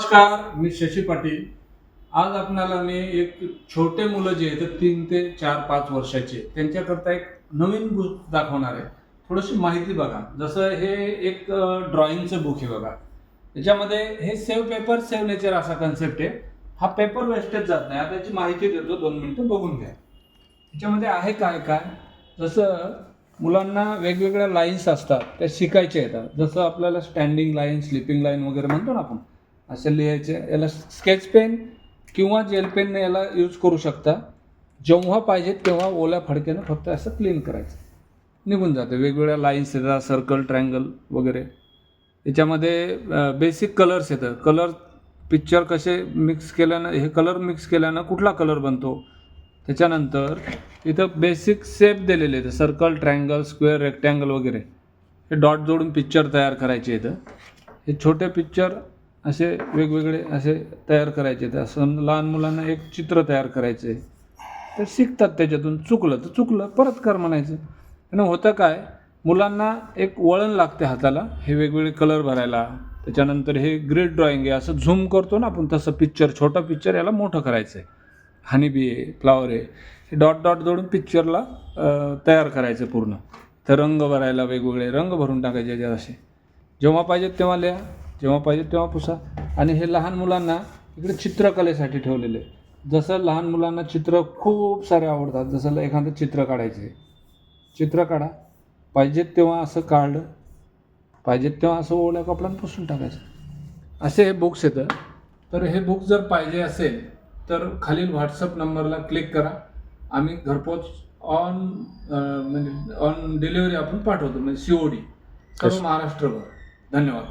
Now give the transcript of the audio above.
नमस्कार, मी शशी पाटील. आज आपणाला मी एक छोटे मुलं जे आहेत 3 ते 4-5 वर्षाचे त्यांच्याकरता एक नवीन बुक दाखवणार आहे. थोडीशी माहिती बघा. जसं हे एक ड्रॉइंगचं बुक आहे बघा. त्याच्यामध्ये हे सेव्ह पेपर सेव्ह नेचर असा कन्सेप्ट आहे. हा पेपर वेस्टेज जात नाही. आता याची माहिती देतो, 2 मिनिटं बघून घ्या. त्याच्यामध्ये आहे काय काय, जसं मुलांना वेगवेगळ्या लाईन्स असतात त्या शिकायच्या येतात. जसं आपल्याला स्टँडिंग लाईन, स्लिपिंग लाईन वगैरे म्हणतो ना आपण, असे लिहायचे. याला स्केच पेन किंवा जेल पेनने याला यूज करू शकता. जेव्हा पाहिजे तेव्हा ओल्या फडक्यानं फक्त असं क्लीन करायचं, निघून जाते. वेगवेगळ्या लाईन्स येतात, सर्कल, ट्रायंगल वगैरे. याच्यामध्ये बेसिक कलर्स येतात. कलर पिक्चर कसे मिक्स केल्यानं, हे कलर मिक्स केल्यानं कुठला कलर बनतो. त्याच्यानंतर इथं बेसिक शेप दिलेले आहेत, सर्कल, ट्रायंगल, स्क्वेअर, रेक्टँगल वगैरे. हे डॉट जोडून पिक्चर तयार करायचे इथं. हे छोटे पिक्चर असे वेगवेगळे असे तयार करायचे आहेत. असं लहान मुलांना एक चित्र तयार करायचं आहे, तर शिकतात त्याच्यातून. चुकलं तर चुकलं, परत कर म्हणायचं. आणि होतं काय, मुलांना एक वळण लागते हाताला हे वेगवेगळे कलर भरायला. त्याच्यानंतर हे ग्रीड ड्रॉइंग आहे, असं झूम करतो ना आपण तसं पिक्चर, छोटं पिक्चर याला मोठं करायचं आहे. हनीबी आहे, फ्लावर आहे, हे डॉट डॉट जोडून पिक्चरला तयार करायचं पूर्ण. तर रंग भरायला वेगवेगळे रंग भरून टाकायचे असे. जेव्हा पाहिजे तेव्हा लिहा, जेव्हा पाहिजे तेव्हा पुसा. आणि हे लहान मुलांना इकडे चित्रकलेसाठी ठेवलेले. जसं लहान मुलांना चित्र खूप सारे आवडतात, जसं एखादं चित्र काढायचं आहे, चित्र काढा. पाहिजेत तेव्हा असं काढलं, पाहिजेत तेव्हा असं ओल्या कपड्यानं पुसून टाकायचं. असे हे बुक्स येतं. तर हे बुक जर पाहिजे असेल तर खालील व्हॉट्सअप नंबरला क्लिक करा. आम्ही घरपोच म्हणजे ऑन डिलिव्हरी आपण पाठवतो, म्हणजे COD सर्व महाराष्ट्रभर. धन्यवाद.